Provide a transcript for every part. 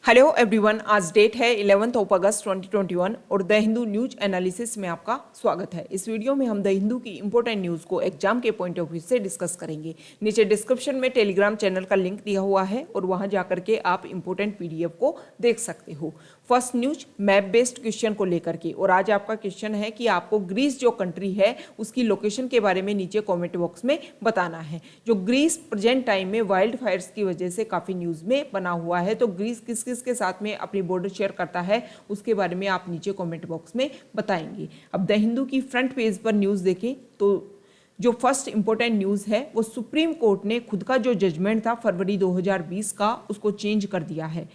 Hello everyone, आज date है 11 अगस्त 2021 और द हिंदू न्यूज एनालिसिस में आपका स्वागत है। इस वीडियो में हम द हिंदू की इंपॉर्टेंट न्यूज़ को एग्जाम के पॉइंट ऑफ व्यू से डिस्कस करेंगे। नीचे डिस्क्रिप्शन में टेलीग्राम चैनल का लिंक दिया हुआ है और वहां जाकर के आप इंपॉर्टेंट पीडीएफ को देख सकते हो। First news map based question को लेकर के, और आज आपका क्वेश्चन है कि आपको ग्रीस जो कंट्री है उसकी लोकेशन के बारे में नीचे कॉमेंट बॉक्स में बताना है। जो ग्रीस प्रेजेंट टाइम में वाइल्ड फायर्स की वजह से काफ़ी न्यूज़ में बना हुआ है, तो ग्रीस किस किस के साथ में अपनी बॉर्डर शेयर करता है उसके बारे में आप नीचे कमेंट बॉक्स में बताएंगे। अब द हिंदू की फ्रंट पेज पर न्यूज़ देखें तो जो फर्स्ट इंपॉर्टेंट न्यूज़ है वो सुप्रीम कोर्ट ने खुद का जो जजमेंट था फरवरी 2020 का उसको चेंज कर दिया है।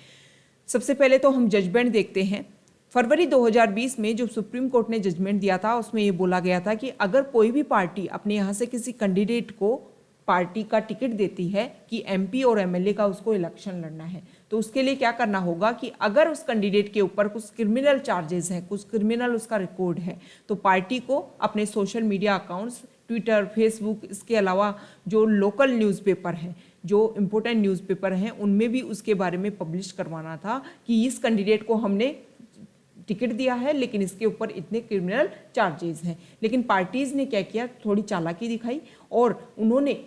सबसे पहले तो हम जजमेंट देखते हैं। फरवरी 2020 में जो सुप्रीम कोर्ट ने जजमेंट दिया था उसमें ये बोला गया था कि अगर कोई भी पार्टी अपने यहाँ से किसी कैंडिडेट को पार्टी का टिकट देती है कि एमपी और एमएलए का उसको इलेक्शन लड़ना है, तो उसके लिए क्या करना होगा कि अगर उस कैंडिडेट के ऊपर कुछ क्रिमिनल चार्जेस हैं, कुछ क्रिमिनल उसका रिकॉर्ड है, तो पार्टी को अपने social media accounts, Twitter, Facebook, इसके अलावा जो लोकल न्यूज़पेपर हैं, जो इम्पोर्टेंट न्यूज़पेपर हैं, उनमें भी उसके बारे में पब्लिश करवाना था कि इस कैंडिडेट को हमने टिकट दिया है लेकिन इसके ऊपर इतने क्रिमिनल चार्जेस हैं। लेकिन पार्टीज़ ने क्या किया, थोड़ी चालाकी दिखाई और उन्होंने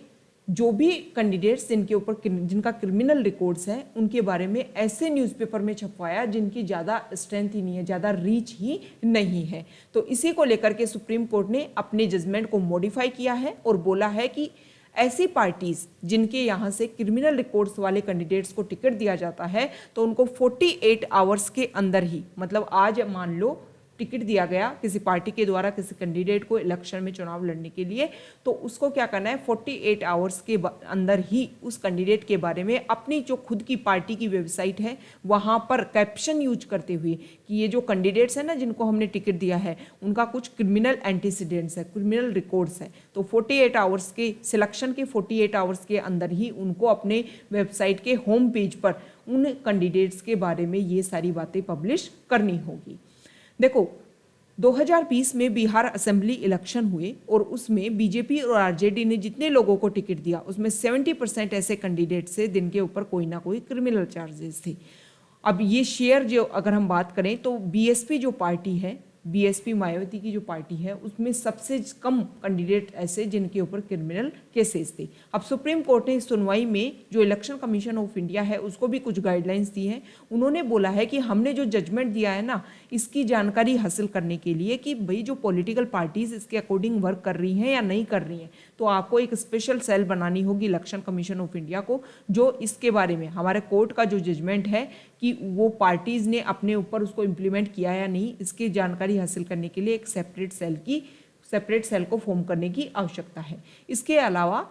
जो भी कैंडिडेट्स जिनका क्रिमिनल रिकॉर्ड्स है उनके बारे में ऐसे न्यूज़पेपर में छपवाया जिनकी ज़्यादा स्ट्रेंथ ही नहीं है, ज़्यादा रीच ही नहीं है। तो इसी को लेकर के सुप्रीम कोर्ट ने अपने जजमेंट को मॉडिफाई किया है और बोला है कि ऐसी पार्टीज जिनके यहाँ से क्रिमिनल रिकॉर्ड्स वाले कैंडिडेट्स को टिकट दिया जाता है तो उनको 48 आवर्स के अंदर ही, मतलब आज मान लो टिकट दिया गया किसी पार्टी के द्वारा किसी कैंडिडेट को इलेक्शन में चुनाव लड़ने के लिए, तो उसको क्या करना है, 48 आवर्स के अंदर ही उस कैंडिडेट के बारे में अपनी जो खुद की पार्टी की वेबसाइट है वहाँ पर कैप्शन यूज करते हुए कि ये जो कैंडिडेट्स हैं ना जिनको हमने टिकट दिया है उनका कुछ क्रिमिनल एंटीसीडेंट्स है, क्रिमिनल रिकॉर्ड्स है, तो 48 आवर्स के सिलेक्शन के 48 आवर्स के अंदर ही उनको अपने वेबसाइट के होम पेज पर उन कैंडिडेट्स के बारे में ये सारी बातें पब्लिश करनी होगी। देखो 2020 में बिहार असेंबली इलेक्शन हुए और उसमें बीजेपी और आरजेडी ने जितने लोगों को टिकट दिया उसमें 70% ऐसे कैंडिडेट्स थे जिनके ऊपर कोई ना कोई क्रिमिनल चार्जेस थे। अब ये शेयर जो अगर हम बात करें तो बीएसपी जो पार्टी है, बीएसपी मायावती की जो पार्टी है, उसमें सबसे कम कैंडिडेट ऐसे जिनके ऊपर क्रिमिनल केसेस थे। अब सुप्रीम कोर्ट ने इस सुनवाई में जो इलेक्शन कमीशन ऑफ इंडिया है उसको भी कुछ गाइडलाइंस दी हैं। उन्होंने बोला है कि हमने जो जजमेंट दिया है ना, इसकी जानकारी हासिल करने के लिए कि भाई जो पॉलिटिकल पार्टीज इसके अकॉर्डिंग वर्क कर रही हैं या नहीं कर रही हैं, तो आपको एक स्पेशल सेल बनानी होगी इलेक्शन कमीशन ऑफ इंडिया को, जो इसके बारे में हमारे कोर्ट का जो जजमेंट है कि वो पार्टीज़ ने अपने ऊपर उसको इम्प्लीमेंट किया या नहीं, इसकी जानकारी हासिल करने के लिए एक सेपरेट सेल को फॉर्म करने की आवश्यकता है। इसके अलावा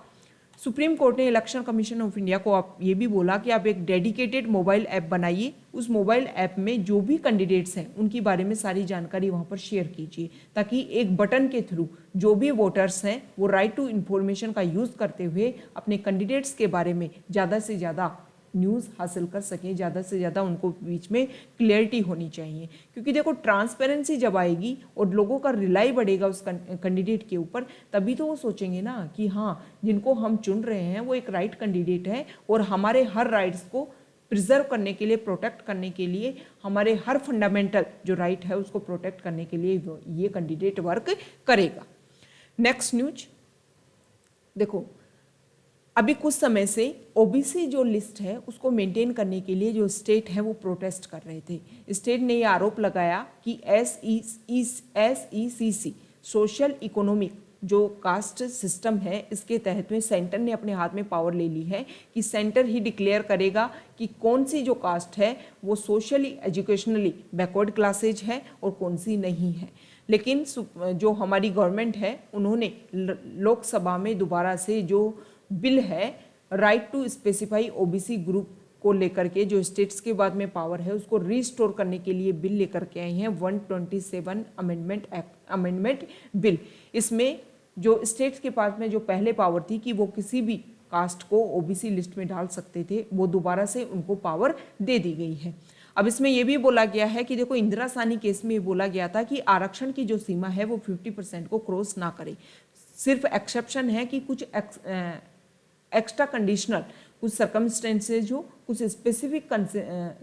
सुप्रीम कोर्ट ने इलेक्शन कमीशन ऑफ इंडिया को आप ये भी बोला कि आप एक डेडिकेटेड मोबाइल ऐप बनाइए, उस मोबाइल ऐप में जो भी कैंडिडेट्स हैं उनके बारे में सारी जानकारी वहाँ पर शेयर कीजिए, ताकि एक बटन के थ्रू जो भी वोटर्स हैं वो राइट टू इन्फॉर्मेशन का यूज़ करते हुए अपने कैंडिडेट्स के बारे में ज़्यादा से ज़्यादा न्यूज़ हासिल कर सकें, ज़्यादा से ज़्यादा उनको बीच में क्लियरिटी होनी चाहिए। क्योंकि देखो ट्रांसपेरेंसी जब आएगी और लोगों का रिलाई बढ़ेगा उस कैंडिडेट के ऊपर, तभी तो वो सोचेंगे ना कि हाँ, जिनको हम चुन रहे हैं वो एक राइट कैंडिडेट है और हमारे हर राइट्स को प्रिजर्व करने के लिए, प्रोटेक्ट करने के लिए, हमारे हर फंडामेंटल जो राइट है उसको प्रोटेक्ट करने के लिए ये कैंडिडेट वर्क करेगा। नेक्स्ट न्यूज देखो, अभी कुछ समय से ओबीसी जो लिस्ट है उसको मेंटेन करने के लिए जो स्टेट है वो प्रोटेस्ट कर रहे थे। स्टेट ने ये आरोप लगाया कि SECC सोशल इकोनॉमिक जो कास्ट सिस्टम है, इसके तहत में सेंटर ने अपने हाथ में पावर ले ली है कि सेंटर ही डिक्लेयर करेगा कि कौन सी जो कास्ट है वो सोशली एजुकेशनली बैकवर्ड क्लासेज है और कौन सी नहीं है। लेकिन जो हमारी गवर्नमेंट है उन्होंने लोकसभा में दोबारा से जो बिल है right to specify OBC group को लेकर के, जो स्टेट्स के बाद में पावर है उसको रीस्टोर करने के लिए बिल लेकर के आई हैं 127 अमेंडमेंट बिल। इसमें जो स्टेट्स के पास में जो पहले पावर थी कि वो किसी भी कास्ट को ओबीसी लिस्ट में डाल सकते थे, वो दोबारा से उनको पावर दे दी गई है। अब इसमें यह भी बोला गया है कि देखो इंदिरा साहनी केस में बोला गया था कि आरक्षण की जो सीमा है वो 50% को क्रॉस ना करे। सिर्फ एक्सेप्शन है कि कुछ एक्स्ट्रा कंडीशनल कुछ सर्कमस्टेंसेज हो, कुछ स्पेसिफिक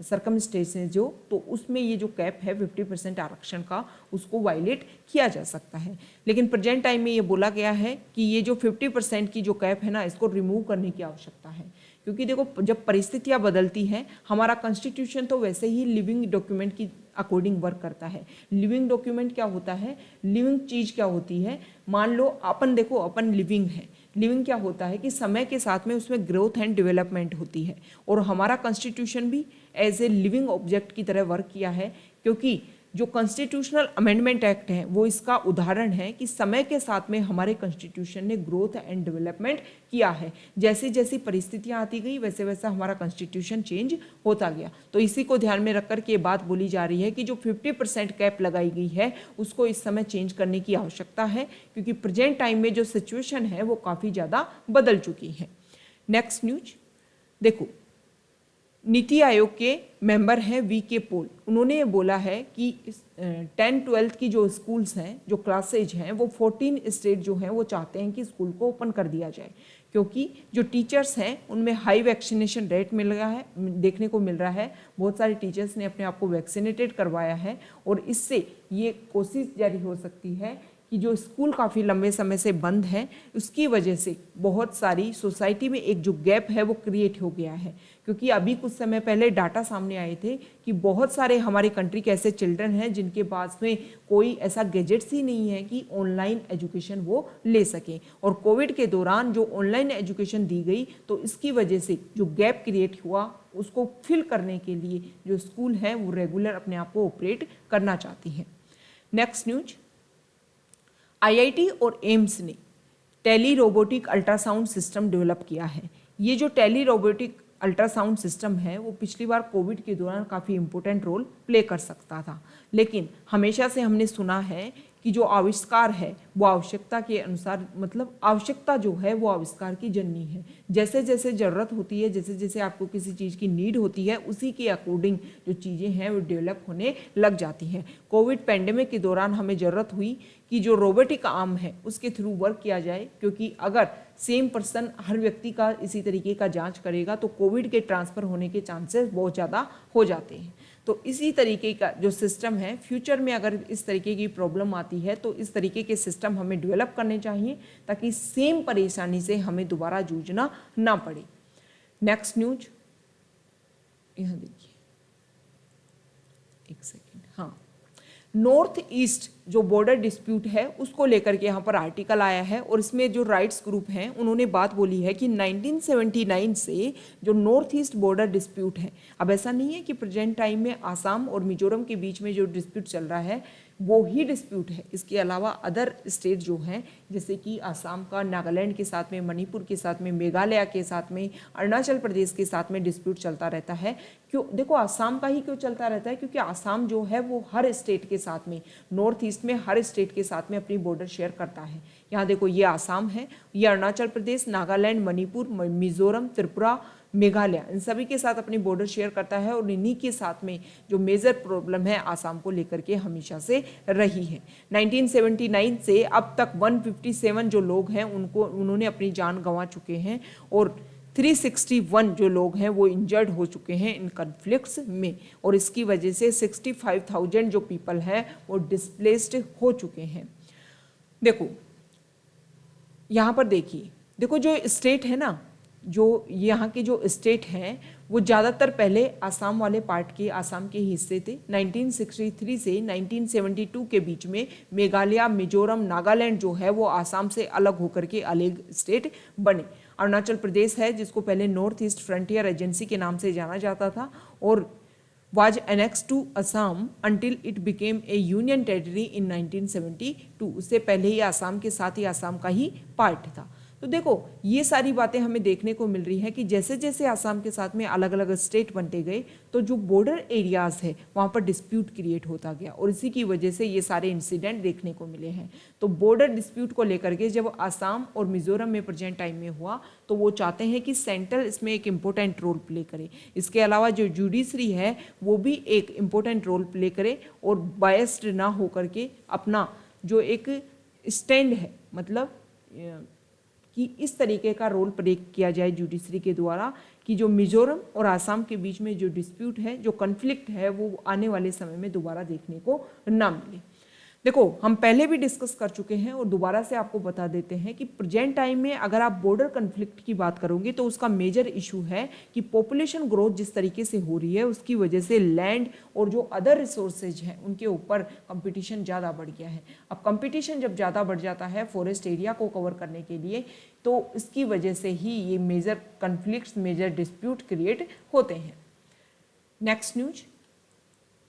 सर्कमस्टेंसेज हो, तो उसमें ये जो कैप है 50% आरक्षण का उसको वायलेट किया जा सकता है। लेकिन प्रेजेंट टाइम में ये बोला गया है कि ये जो 50% की जो कैप है ना, इसको रिमूव करने की आवश्यकता है, क्योंकि देखो जब परिस्थितियाँ बदलती हैं, हमारा कॉन्स्टिट्यूशन तो वैसे ही लिविंग डॉक्यूमेंट की अकॉर्डिंग वर्क करता है। लिविंग डॉक्यूमेंट क्या होता है, लिविंग चीज़ क्या होती है, मान लो अपन देखो अपन लिविंग है, लिविंग क्या होता है कि समय के साथ में उसमें ग्रोथ एंड डेवलपमेंट होती है, और हमारा कॉन्स्टिट्यूशन भी एज ए लिविंग ऑब्जेक्ट की तरह वर्क किया है, क्योंकि जो कॉन्स्टिट्यूशनल अमेंडमेंट एक्ट है वो इसका उदाहरण है कि समय के साथ में हमारे कॉन्स्टिट्यूशन ने ग्रोथ एंड डेवलपमेंट किया है। जैसी जैसी परिस्थितियां आती गई वैसे वैसा हमारा कॉन्स्टिट्यूशन चेंज होता गया। तो इसी को ध्यान में रखकर के ये बात बोली जा रही है कि जो 50% कैप लगाई गई है उसको इस समय चेंज करने की आवश्यकता है, क्योंकि प्रेजेंट टाइम में जो सिचुएशन है वो काफ़ी ज़्यादा बदल चुकी है। नेक्स्ट न्यूज देखो, नीति आयोग के मेंबर हैं VK पॉल, उन्होंने ये बोला है कि 10-12 की जो स्कूल्स हैं, जो क्लासेज हैं, वो 14 स्टेट जो हैं वो चाहते हैं कि स्कूल को ओपन कर दिया जाए, क्योंकि जो टीचर्स हैं उनमें हाई वैक्सीनेशन रेट मिल रहा है, देखने को मिल रहा है। बहुत सारे टीचर्स ने अपने आप को वैक्सीनेटेड करवाया है, और इससे ये कोशिश जारी हो सकती है कि जो स्कूल काफ़ी लंबे समय से बंद हैं उसकी वजह से बहुत सारी सोसाइटी में एक जो गैप है वो क्रिएट हो गया है। क्योंकि अभी कुछ समय पहले डाटा सामने आए थे कि बहुत सारे हमारे कंट्री के ऐसे चिल्ड्रन हैं जिनके पास में कोई ऐसा गैजेट्स ही नहीं है कि ऑनलाइन एजुकेशन वो ले सकें, और कोविड के दौरान जो ऑनलाइन एजुकेशन दी गई तो इसकी वजह से जो गैप क्रिएट हुआ उसको फिल करने के लिए जो स्कूल हैं वो रेगुलर अपने आप को ऑपरेट करना चाहती हैं। नेक्स्ट न्यूज, IIT और एम्स ने tele robotic ultrasound system develop किया है। ये जो टेली रोबोटिक अल्ट्रासाउंड सिस्टम है वो पिछली बार कोविड के दौरान काफ़ी इंपॉर्टेंट रोल प्ले कर सकता था, लेकिन हमेशा से हमने सुना है कि जो आविष्कार है वो आवश्यकता के अनुसार, मतलब आवश्यकता जो है वो आविष्कार की जननी है। जैसे जैसे ज़रूरत होती है, जैसे जैसे आपको किसी चीज़ की नीड होती है, उसी के अकॉर्डिंग जो चीज़ें हैं वो डेवलप होने लग जाती हैं। कोविड पैंडेमिक के दौरान हमें ज़रूरत हुई कि जो रोबोटिक आर्म है उसके थ्रू वर्क किया जाए, क्योंकि अगर सेम पर्सन हर व्यक्ति का इसी तरीके का जांच करेगा तो कोविड के ट्रांसफ़र होने के चांसेस बहुत ज़्यादा हो जाते हैं। तो इसी तरीके का जो सिस्टम है, फ्यूचर में अगर इस तरीके की प्रॉब्लम आती है तो इस तरीके के सिस्टम हमें डेवलप करने चाहिए ताकि सेम परेशानी से हमें दोबारा जूझना ना पड़े। नेक्स्ट न्यूज, यहाँ देखिए एक सेकेंड, हाँ, नॉर्थ ईस्ट जो बॉर्डर डिस्प्यूट है उसको लेकर के यहाँ पर आर्टिकल आया है, और इसमें जो राइट्स ग्रुप हैं उन्होंने बात बोली है कि 1979 से जो नॉर्थ ईस्ट बॉर्डर डिस्प्यूट है, अब ऐसा नहीं है कि प्रेजेंट टाइम में आसाम और मिजोरम के बीच में जो डिस्प्यूट चल रहा है वो ही डिस्प्यूट है, इसके अलावा अदर स्टेट जो हैं जैसे कि आसाम का नागालैंड के साथ में, मणिपुर के साथ में, मेघालय के साथ में, अरुणाचल प्रदेश के साथ में डिस्प्यूट चलता रहता है। क्यों देखो आसाम का ही क्यों चलता रहता है, क्योंकि आसाम जो है वो हर स्टेट के साथ में, नॉर्थ ईस्ट में हर स्टेट के साथ में अपनी बॉर्डर शेयर करता है। यहाँ देखो ये आसाम है, ये अरुणाचल प्रदेश, नागालैंड, मणिपुर, मिजोरम, त्रिपुरा, मेघालय, इन सभी के साथ अपनी बॉर्डर शेयर करता है, और इन्हीं के साथ में जो मेजर प्रॉब्लम है आसाम को लेकर के हमेशा से रही है। 1979 से अब तक 157 जो लोग हैं उन्होंने अपनी जान गंवा चुके हैं, और 361 जो लोग हैं वो इंजर्ड हो चुके हैं इन कन्फ्लिक्ट्स में, और इसकी वजह से 65,000 जो पीपल हैं वो डिस्प्लेस्ड हो चुके हैं। देखो यहाँ पर देखिए, देखो जो स्टेट है ना, जो यहाँ के जो स्टेट हैं वो ज़्यादातर पहले आसाम वाले पार्ट के, आसाम के हिस्से थे। 1963 से 1972 के बीच में मेघालय, मिजोरम, नागालैंड जो है वो आसाम से अलग होकर के अलग स्टेट बने। अरुणाचल प्रदेश है जिसको पहले नॉर्थ ईस्ट फ्रंटियर एजेंसी के नाम से जाना जाता था, और was annexed to Assam until it became a union territory in 1972। उससे पहले ही आसाम के साथ ही आसाम का ही पार्ट था। तो देखो ये सारी बातें हमें देखने को मिल रही है कि जैसे जैसे आसाम के साथ में अलग अलग स्टेट बनते गए तो जो बॉर्डर एरियाज है वहाँ पर डिस्प्यूट क्रिएट होता गया, और इसी की वजह से ये सारे इंसिडेंट देखने को मिले हैं। तो बॉर्डर डिस्प्यूट को लेकर के जब आसाम और मिजोरम में प्रेजेंट टाइम में हुआ तो वो चाहते हैं कि सेंट्रल इसमें एक इम्पोर्टेंट रोल प्ले करे। इसके अलावा जो जुडिशरी है वो भी एक इम्पोर्टेंट रोल प्ले करे, और बायस्ड ना हो करके अपना जो एक स्टैंड है, मतलब कि इस तरीके का रोल प्ले किया जाए जुडिशरी के द्वारा कि जो मिजोरम और आसाम के बीच में जो डिस्प्यूट है, जो कन्फ्लिक्ट है, वो आने वाले समय में दोबारा देखने को ना मिले। देखो, हम पहले भी डिस्कस कर चुके हैं और दोबारा से आपको बता देते हैं कि प्रेजेंट टाइम में अगर आप बॉर्डर कन्फ्लिक्ट की बात करोगे तो उसका मेजर इशू है कि पॉपुलेशन ग्रोथ जिस तरीके से हो रही है उसकी वजह से लैंड और जो अदर रिसोर्सेज हैं उनके ऊपर कंपटीशन ज़्यादा बढ़ गया है। अब कंपटीशन जब ज़्यादा बढ़ जाता है फॉरेस्ट एरिया को कवर करने के लिए, तो इसकी वजह से ही ये major conflicts, major dispute create होते हैं। नेक्स्ट न्यूज,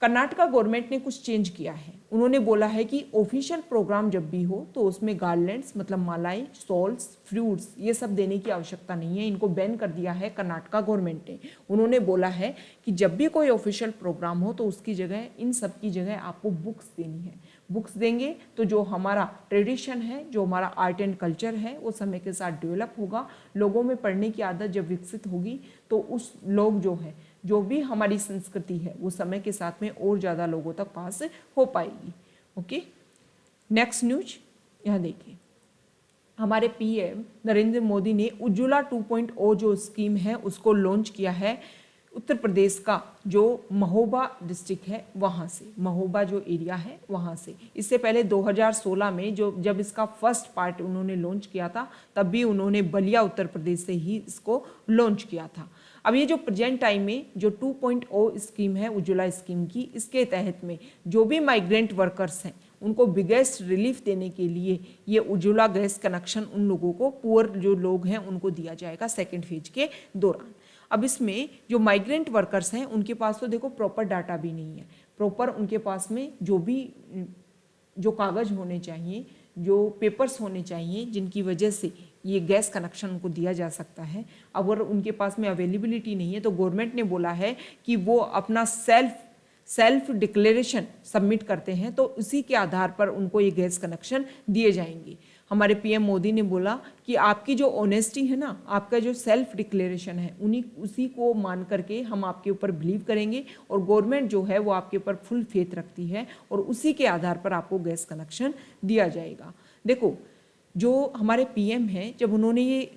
कर्नाटका गवर्नमेंट ने कुछ चेंज किया है। उन्होंने बोला है कि ऑफिशियल प्रोग्राम जब भी हो तो उसमें गार्लैंड्स मतलब मालाएं, शॉल्स, फ्रूट्स ये सब देने की आवश्यकता नहीं है। इनको बैन कर दिया है कर्नाटका गवर्नमेंट ने। उन्होंने बोला है कि जब भी कोई ऑफिशियल प्रोग्राम हो तो उसकी जगह, इन सब की जगह आपको बुक्स देनी है। बुक्स देंगे तो जो हमारा ट्रेडिशन है, जो हमारा आर्ट एंड कल्चर है, वो समय के साथ डेवलप होगा। लोगों में पढ़ने की आदत जब विकसित होगी तो उस लोग जो है, जो भी हमारी संस्कृति है, वो समय के साथ में और ज़्यादा लोगों तक पास हो पाएगी। ओके, नेक्स्ट न्यूज यहाँ देखिए, हमारे पीएम नरेंद्र मोदी ने उज्ज्वला 2.0 जो स्कीम है उसको लॉन्च किया है उत्तर प्रदेश का जो महोबा डिस्ट्रिक्ट है वहाँ से, महोबा जो एरिया है वहाँ से। इससे पहले 2016 में जब इसका फर्स्ट पार्ट उन्होंने लॉन्च किया था तब भी उन्होंने बलिया उत्तर प्रदेश से ही इसको लॉन्च किया था। अब ये जो प्रेजेंट टाइम में जो 2.0 स्कीम है उज्ज्वला स्कीम की, इसके तहत में जो भी माइग्रेंट वर्कर्स हैं उनको बिगेस्ट रिलीफ देने के लिए ये उज्ज्वला गैस कनेक्शन उन लोगों को, पुअर जो लोग हैं उनको दिया जाएगा सेकेंड फेज के दौरान। अब इसमें जो माइग्रेंट वर्कर्स हैं उनके पास तो देखो प्रॉपर डाटा भी नहीं है, प्रॉपर उनके पास में जो कागज होने चाहिए, जो पेपर्स होने चाहिए जिनकी वजह से ये गैस कनेक्शन उनको दिया जा सकता है, अगर उनके पास में अवेलेबिलिटी नहीं है तो गवर्नमेंट ने बोला है कि वो अपना सेल्फ डिक्लेरेशन सबमिट करते हैं तो उसी के आधार पर उनको ये गैस कनेक्शन दिए जाएंगे। हमारे पीएम मोदी ने बोला कि आपकी जो ऑनेस्टी है ना, आपका जो सेल्फ डिक्लेरेशन है, उसी को मान करके हम आपके ऊपर बिलीव करेंगे और गवर्नमेंट जो है वो आपके ऊपर फुल फेथ रखती है और उसी के आधार पर आपको गैस कनेक्शन दिया जाएगा। देखो, जो हमारे पीएम हैं जब उन्होंने ये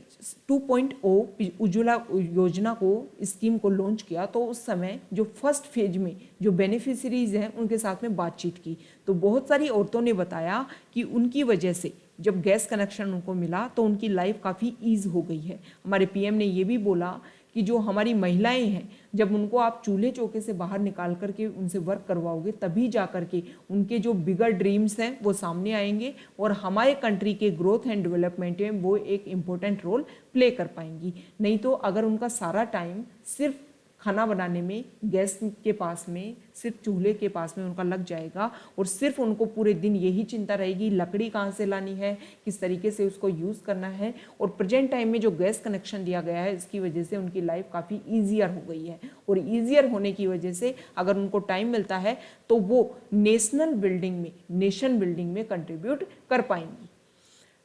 2.0 उज्ज्वला योजना को, स्कीम को लॉन्च किया तो उस समय जो फर्स्ट फेज में जो बेनिफिशरीज हैं उनके साथ में बातचीत की तो बहुत सारी औरतों ने बताया कि उनकी वजह से जब गैस कनेक्शन उनको मिला तो उनकी लाइफ काफ़ी ईज हो गई है। हमारे पीएम ने ये भी बोला कि जो हमारी महिलाएं हैं जब उनको आप चूल्हे चौके से बाहर निकाल करके उनसे वर्क करवाओगे तभी जा करके उनके जो बिगर ड्रीम्स हैं वो सामने आएंगे और हमारे कंट्री के ग्रोथ एंड डेवलपमेंट में वो एक इम्पोर्टेंट रोल प्ले कर पाएंगी। नहीं तो अगर उनका सारा टाइम सिर्फ खाना बनाने में, गैस के पास में, सिर्फ चूल्हे के पास में उनका लग जाएगा और सिर्फ उनको पूरे दिन यही चिंता रहेगी लकड़ी कहाँ से लानी है, किस तरीके से उसको यूज़ करना है, और प्रेजेंट टाइम में जो गैस कनेक्शन दिया गया है इसकी वजह से उनकी लाइफ काफ़ी ईजियर हो गई है और ईजियर होने की वजह से अगर उनको टाइम मिलता है तो वो नेशन बिल्डिंग में कंट्रीब्यूट कर पाएंगी।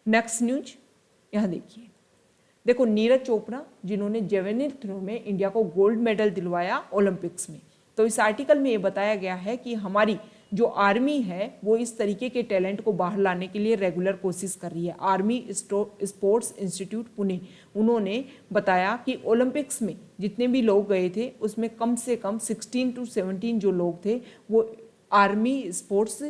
नेक्स्ट न्यूज यहाँ देखिए, देखो नीरज चोपड़ा जिन्होंने जेवेलिन थ्रो में इंडिया को गोल्ड मेडल दिलवाया ओलंपिक्स में, तो इस आर्टिकल में ये बताया गया है कि हमारी जो आर्मी है वो इस तरीके के टैलेंट को बाहर लाने के लिए रेगुलर कोशिश कर रही है। आर्मी स्पोर्ट्स इंस्टीट्यूट पुणे, उन्होंने बताया कि ओलंपिक्स में जितने भी लोग गए थे उसमें कम से कम 16 to 17 जो लोग थे वो आर्मी स्पोर्ट्स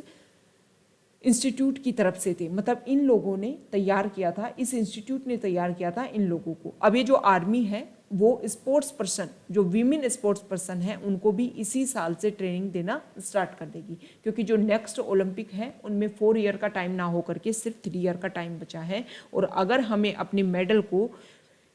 इंस्टीट्यूट की तरफ से थे। मतलब इन लोगों ने तैयार किया था, इस इंस्टीट्यूट ने तैयार किया था इन लोगों को। अब ये जो आर्मी है वो स्पोर्ट्स पर्सन, जो वीमेन स्पोर्ट्स पर्सन है उनको भी इसी साल से ट्रेनिंग देना स्टार्ट कर देगी, क्योंकि जो नेक्स्ट ओलंपिक है उनमें 4 ईयर का टाइम ना हो करके सिर्फ 3 ईयर का टाइम बचा है। और अगर हमें अपने मेडल को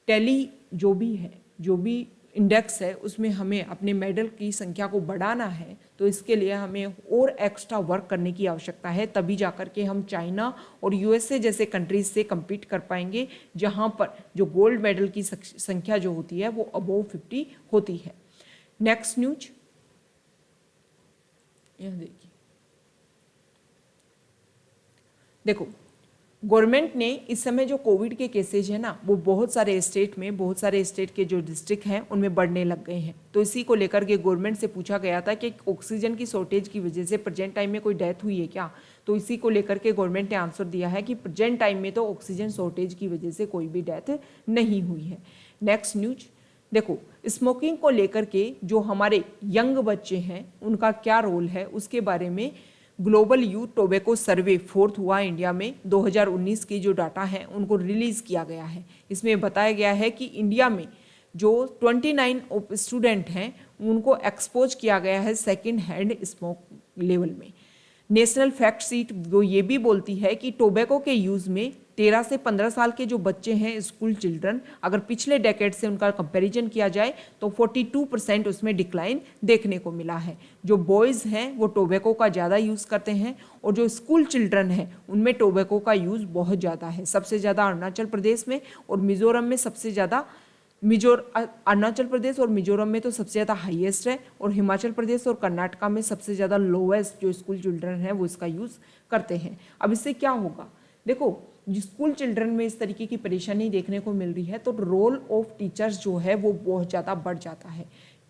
टैली जो भी इंडेक्स है उसमें हमें अपने मेडल की संख्या को बढ़ाना है तो इसके लिए हमें और एक्स्ट्रा वर्क करने की आवश्यकता है, तभी जाकर के हम चाइना और यूएसए जैसे कंट्रीज से compete कर पाएंगे जहां पर जो गोल्ड मेडल की संख्या जो होती है वो अबोव 50 होती है। नेक्स्ट न्यूज यह देखिए, देखो गवर्नमेंट ने इस समय जो कोविड के केसेज है ना वो बहुत सारे स्टेट के जो डिस्ट्रिक्ट हैं उनमें बढ़ने लग गए हैं। तो इसी को लेकर के गवर्नमेंट से पूछा गया था कि ऑक्सीजन की शॉर्टेज की वजह से प्रेजेंट टाइम में कोई डेथ हुई है क्या, तो इसी को लेकर के गवर्नमेंट ने आंसर दिया है कि प्रेजेंट टाइम में तो ऑक्सीजन शॉर्टेज की वजह से कोई भी डेथ नहीं हुई है। नेक्स्ट न्यूज देखो, स्मोकिंग को लेकर के जो हमारे यंग बच्चे हैं उनका क्या रोल है उसके बारे में ग्लोबल यूथ टोबैको सर्वे फोर्थ हुआ इंडिया में 2019 की जो डाटा है उनको रिलीज किया गया है। इसमें बताया गया है कि इंडिया में जो 29 स्टूडेंट हैं उनको एक्सपोज किया गया है सेकेंड हैंड स्मोक लेवल में। नेशनल फैक्ट शीट वो ये भी बोलती है कि टोबैको के यूज़ में 13 से 15 साल के जो बच्चे हैं स्कूल चिल्ड्रन, अगर पिछले डेकेड से उनका कंपैरिजन किया जाए तो 42% उसमें डिक्लाइन देखने को मिला है। जो बॉयज़ हैं वो टोबैको का ज़्यादा यूज़ करते हैं और जो स्कूल चिल्ड्रन हैं उनमें टोबैको का यूज़ बहुत ज़्यादा है। सबसे ज़्यादा अरुणाचल प्रदेश में और मिज़ोरम में सबसे ज़्यादा अरुणाचल प्रदेश और मिजोरम में तो सबसे ज़्यादा हाईएस्ट है और हिमाचल प्रदेश और कर्नाटका में सबसे ज़्यादा लोवेस्ट जो स्कूल चिल्ड्रन है वो इसका यूज़ करते हैं। अब इससे क्या होगा, देखो स्कूल चिल्ड्रन में इस तरीके की परेशानी देखने को मिल रही है तो रोल ऑफ टीचर्स जो है वो बहुत ज़्यादा बढ़ जाता है।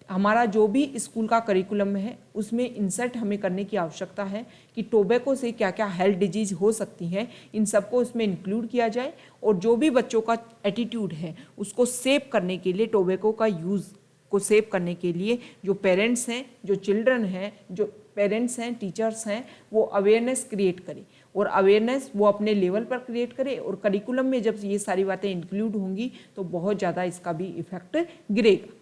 हमारा जो भी स्कूल का करिकुलम है उसमें इंसर्ट हमें करने की आवश्यकता है कि टोबैको से क्या क्या हेल्थ डिजीज हो सकती हैं, इन सबको उसमें इंक्लूड किया जाए और जो भी बच्चों का एटीट्यूड है उसको सेव करने के लिए, टोबैको का यूज़ को सेव करने के लिए जो पेरेंट्स हैं, जो चिल्ड्रन हैं, जो पेरेंट्स हैं, टीचर्स हैं, वो अवेयरनेस क्रिएट करें और अवेयरनेस वो अपने लेवल पर क्रिएट करे और करिकुलम में जब ये सारी बातें इंक्लूड होंगी तो बहुत ज़्यादा इसका भी इफेक्ट गिरेगा।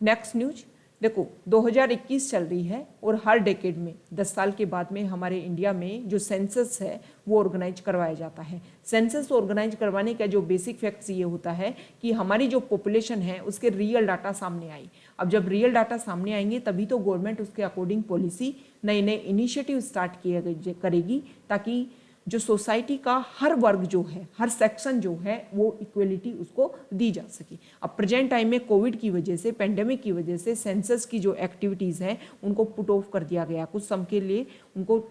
नेक्स्ट न्यूज, देखो 2021 चल रही है और हर डेकेड में 10 साल के बाद में हमारे इंडिया में जो सेंसस है वो ऑर्गेनाइज करवाया जाता है। सेंसस ऑर्गेनाइज करवाने का जो बेसिक फैक्ट्स ये होता है कि हमारी जो पॉपुलेशन है उसके रियल डाटा सामने आई। अब जब रियल डाटा सामने आएंगे तभी तो गवर्नमेंट उसके अकॉर्डिंग पॉलिसी, नए नए इनिशिएटिव स्टार्ट किया करेगी ताकि जो सोसाइटी का हर वर्ग जो है, हर सेक्शन जो है वो इक्वलिटी उसको दी जा सके। अब प्रेजेंट टाइम में कोविड की वजह से, पेंडेमिक की वजह से सेंसस की जो एक्टिविटीज़ हैं उनको पुट ऑफ कर दिया गया, कुछ समय के लिए उनको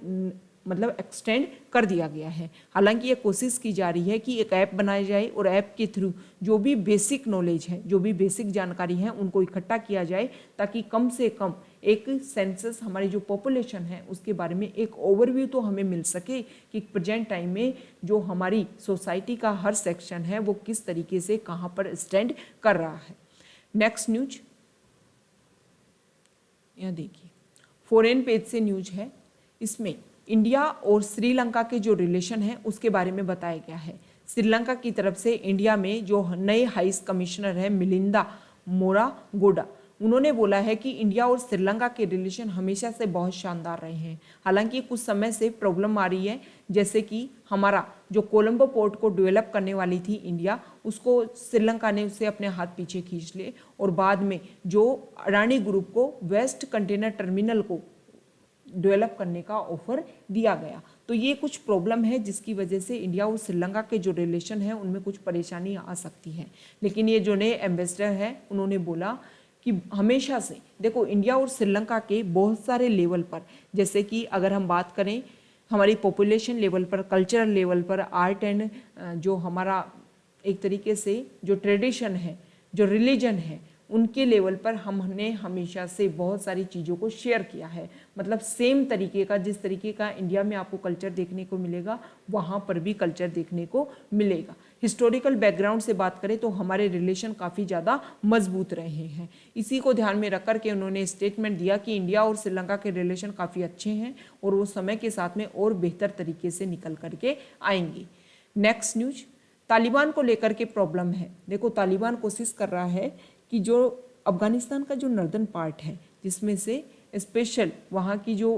मतलब एक्सटेंड कर दिया गया है। हालांकि ये कोशिश की जा रही है कि एक ऐप बनाई जाए और ऐप के थ्रू जो भी बेसिक नॉलेज है, जो भी बेसिक जानकारी है उनको इकट्ठा किया जाए ताकि कम से कम एक सेंसस हमारी जो पॉपुलेशन है उसके बारे में एक ओवरव्यू तो हमें मिल सके कि प्रेजेंट टाइम में जो हमारी सोसाइटी का हर सेक्शन है वो किस तरीके से कहाँ पर स्टैंड कर रहा है। नेक्स्ट न्यूज, यहाँ देखिए फॉरेन पेज से न्यूज है। इसमें इंडिया और श्रीलंका के जो रिलेशन है उसके बारे में बताया गया है। श्रीलंका की तरफ से इंडिया में जो नए हाई कमिश्नर है मिलिंदा मोरागोडा, उन्होंने बोला है कि इंडिया और श्रीलंका के रिलेशन हमेशा से बहुत शानदार रहे हैं। हालांकि कुछ समय से प्रॉब्लम आ रही है, जैसे कि हमारा जो कोलंबो पोर्ट को डेवलप करने वाली थी इंडिया, उसको श्रीलंका ने उससे अपने हाथ पीछे खींच लिए और बाद में जो अडानी ग्रुप को वेस्ट कंटेनर टर्मिनल को डेवलप करने का ऑफर दिया गया। तो ये कुछ प्रॉब्लम है जिसकी वजह से इंडिया और श्रीलंका के जो रिलेशन है उनमें कुछ परेशानी आ सकती है। लेकिन ये जो नए एम्बेसडर हैं उन्होंने बोला कि हमेशा से देखो इंडिया और श्रीलंका के बहुत सारे लेवल पर, जैसे कि अगर हम बात करें हमारी पॉपुलेशन लेवल पर, कल्चरल लेवल पर, आर्ट एंड जो हमारा एक तरीके से जो ट्रेडिशन है, जो रिलीजन है, उनके लेवल पर हमने हमेशा से बहुत सारी चीज़ों को शेयर किया है। मतलब सेम तरीके का, जिस तरीके का इंडिया में आपको कल्चर देखने को मिलेगा वहाँ पर भी कल्चर देखने को मिलेगा। हिस्टोरिकल बैकग्राउंड से बात करें तो हमारे रिलेशन काफ़ी ज़्यादा मजबूत रहे हैं। इसी को ध्यान में रख कर के उन्होंने स्टेटमेंट दिया कि इंडिया और श्रीलंका के रिलेशन काफ़ी अच्छे हैं और वो समय के साथ में और बेहतर तरीके से निकल करके आएंगे। नेक्स्ट न्यूज, तालिबान को लेकर के प्रॉब्लम है। देखो तालिबान कोशिश कर रहा है कि जो अफगानिस्तान का जो नॉर्दर्न पार्ट है, जिसमें से स्पेशल वहाँ की जो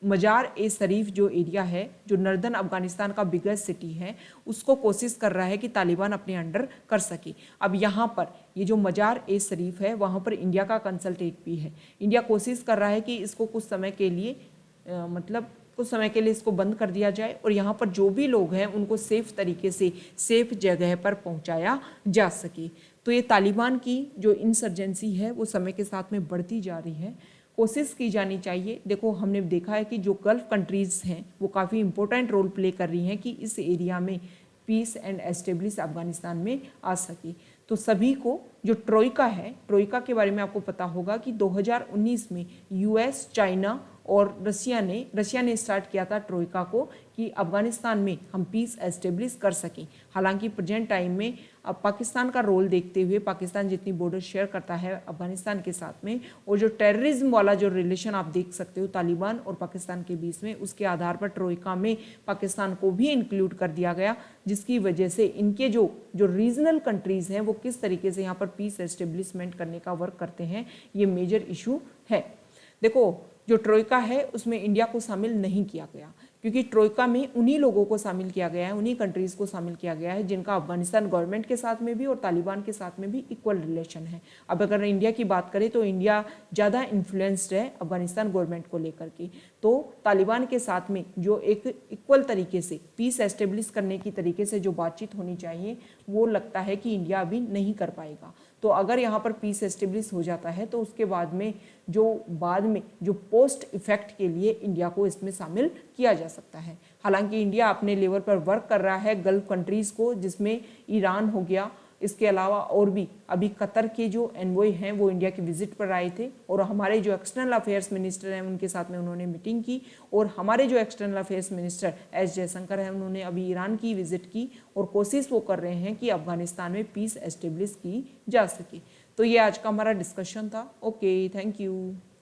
मजार ए शरीफ जो एरिया है, जो नॉर्दर्न अफगानिस्तान का बिगेस्ट सिटी है, उसको कोशिश कर रहा है कि तालिबान अपने अंडर कर सके। अब यहाँ पर ये जो मजार ए शरीफ है वहाँ पर इंडिया का कंसल्टेट भी है। इंडिया कोशिश कर रहा है कि इसको कुछ समय के लिए कुछ समय के लिए इसको बंद कर दिया जाए और यहाँ पर जो भी लोग हैं उनको सेफ तरीके से सेफ जगह पर पहुँचाया जा सके। तो ये तालिबान की जो इंसर्जेंसी है वो समय के साथ में बढ़ती जा रही है, कोशिश की जानी चाहिए। देखो हमने देखा है कि जो गल्फ कंट्रीज़ हैं वो काफ़ी इंपॉर्टेंट रोल प्ले कर रही हैं कि इस एरिया में पीस एंड एस्टेब्लिश अफगानिस्तान में आ सके। तो सभी को जो ट्रोइका है, ट्रोइका के बारे में आपको पता होगा कि 2019 में यूएस, चाइना और रशिया ने स्टार्ट किया था ट्रोइका को कि अफगानिस्तान में हम पीस एस्टेब्लिश कर सकें। हालांकि प्रेजेंट टाइम में अब पाकिस्तान का रोल देखते हुए, पाकिस्तान जितनी बॉर्डर शेयर करता है अफगानिस्तान के साथ में, और जो टेररिज्म वाला जो रिलेशन आप देख सकते हो तालिबान और पाकिस्तान के बीच में, उसके आधार पर ट्रोइका में पाकिस्तान को भी इंक्लूड कर दिया गया, जिसकी वजह से इनके जो रीजनल कंट्रीज़ हैं वो किस तरीके से यहाँ पर पीस एस्टेब्लिशमेंट करने का वर्क करते हैं, ये मेजर इशू है। देखो, जो ट्रोइका है उसमें इंडिया को शामिल नहीं किया गया, क्योंकि ट्रोइका में उन्हीं लोगों को शामिल किया गया है, उन्हीं कंट्रीज़ को शामिल किया गया है जिनका अफगानिस्तान गवर्नमेंट के साथ में भी और तालिबान के साथ में भी इक्वल रिलेशन है। अब अगर इंडिया की बात करें तो इंडिया ज़्यादा इन्फ्लुएंस्ड है अफगानिस्तान गवर्नमेंट को लेकर के, तो तालिबान के साथ में जो एक इक्वल तरीके से पीस एस्टेब्लिश करने की तरीके से जो बातचीत होनी चाहिए, वो लगता है कि इंडिया अभी नहीं कर पाएगा। तो अगर यहाँ पर पीस एस्टेब्लिश हो जाता है तो उसके बाद में जो पोस्ट इफेक्ट के लिए इंडिया को इसमें शामिल किया जा सकता है। हालांकि इंडिया अपने लेवल पर वर्क कर रहा है गल्फ कंट्रीज़ को, जिसमें ईरान हो गया, इसके अलावा और भी अभी कतर के जो एनवॉय हैं वो इंडिया के विजिट पर आए थे, और हमारे जो एक्सटर्नल अफेयर्स मिनिस्टर हैं उनके साथ में उन्होंने मीटिंग की, और हमारे जो external affairs minister S Jaishankar हैं उन्होंने अभी ईरान की विजिट की, और कोशिश वो कर रहे हैं कि अफगानिस्तान में पीस एस्टेब्लिश की जा सके। तो ये आज का हमारा डिस्कशन था। Okay, thank you.